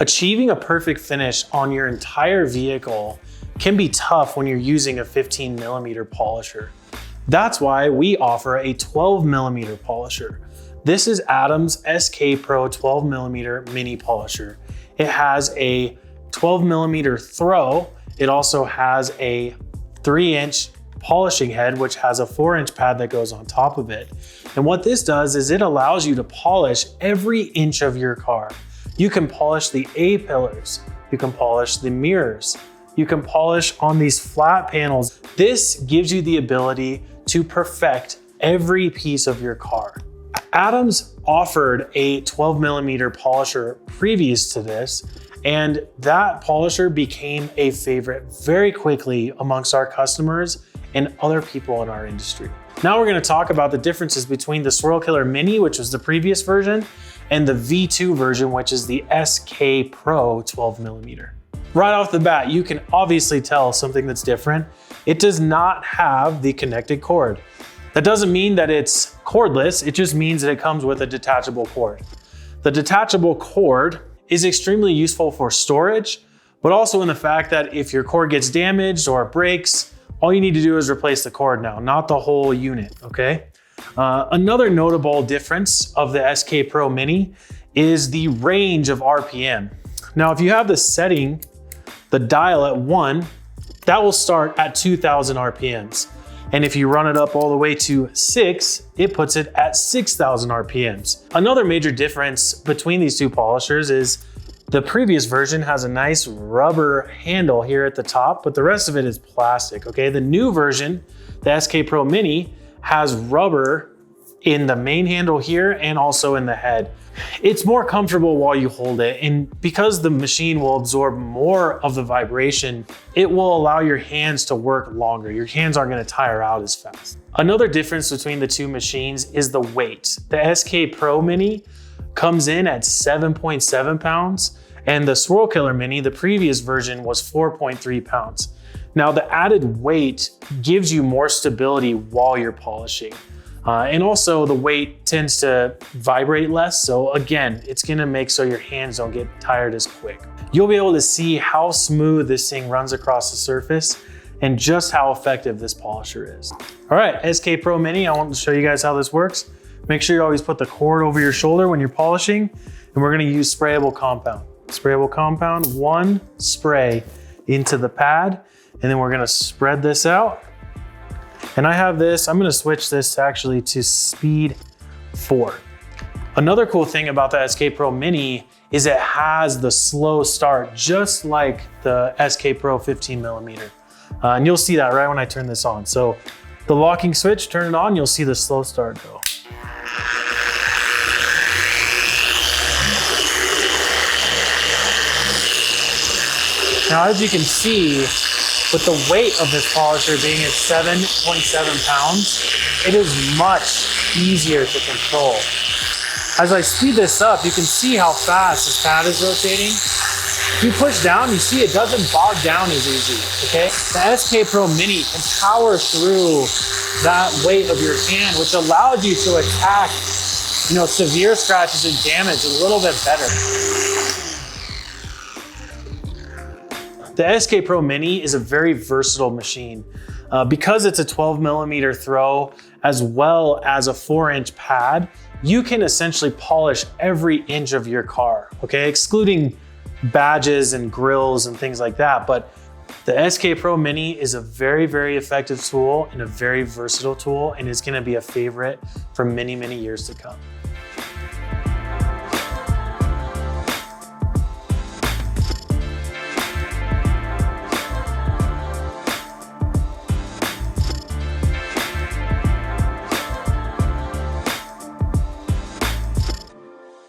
Achieving a perfect finish on your entire vehicle can be tough when you're using a 15mm polisher. That's why we offer a 12mm polisher. This is Adam's SK Pro 12mm mini polisher. It has a 12mm throw. It also has a 3-inch polishing head, which has a 4-inch pad that goes on top of it. And what this does is it allows you to polish every inch of your car. You can polish the A-pillars, you can polish the mirrors, you can polish on these flat panels. This gives you the ability to perfect every piece of your car. Adams offered a 12mm polisher previous to this, and that polisher became a favorite very quickly amongst our customers and other people in our industry. Now we're going to talk about the differences between the Swirl Killer Mini, which was the previous version, and the V2 version, which is the SK Pro 12mm. Right off the bat, you can obviously tell something that's different. It does not have the connected cord. That doesn't mean that it's cordless, it just means that it comes with a detachable cord. The detachable cord is extremely useful for storage, but also in the fact that if your cord gets damaged or it breaks, all you need to do is replace the cord now, not the whole unit, okay? Another notable difference of the SK Pro Mini is the range of RPM. Now, if you have the setting, the dial at 1, that will start at 2000 RPMs. And if you run it up all the way to 6, it puts it at 6000 RPMs. Another major difference between these two polishers is the previous version has a nice rubber handle here at the top, but the rest of it is plastic, okay? The new version, the SK Pro Mini, has rubber in the main handle here and also in the head. It's more comfortable while you hold it, and because the machine will absorb more of the vibration, it will allow your hands to work longer. Your hands aren't gonna tire out as fast. Another difference between the two machines is the weight. The SK Pro Mini comes in at 7.7 pounds, and the Swirl Killer Mini, the previous version, was 4.3 pounds. Now, the added weight gives you more stability while you're polishing. And also the weight tends to vibrate less. So again, it's gonna make so your hands don't get tired as quick. You'll be able to see how smooth this thing runs across the surface and just how effective this polisher is. All right, SK Pro Mini, I want to show you guys how this works. Make sure you always put the cord over your shoulder when you're polishing, and we're gonna use sprayable compound. Sprayable compound, 1 spray into the pad, and then we're gonna spread this out. And I have this, I'm gonna switch this actually to speed 4. Another cool thing about the SK Pro Mini is it has the slow start, just like the SK Pro 15mm. And you'll see that right when I turn this on. So the locking switch, turn it on, you'll see the slow start go. Now, as you can see, with the weight of this polisher being at 7.7 pounds, it is much easier to control. As I speed this up, you can see how fast this pad is rotating. If you push down, you see it doesn't bog down as easy, okay? The SK Pro Mini can power through that weight of your hand, which allows you to attack, severe scratches and damage a little bit better. The SK Pro Mini is a very versatile machine. Because it's a 12mm throw as well as a 4-inch pad, you can essentially polish every inch of your car, okay? Excluding badges and grills and things like that. But the SK Pro Mini is a very, very effective tool and a very versatile tool, and is gonna be a favorite for many, many years to come.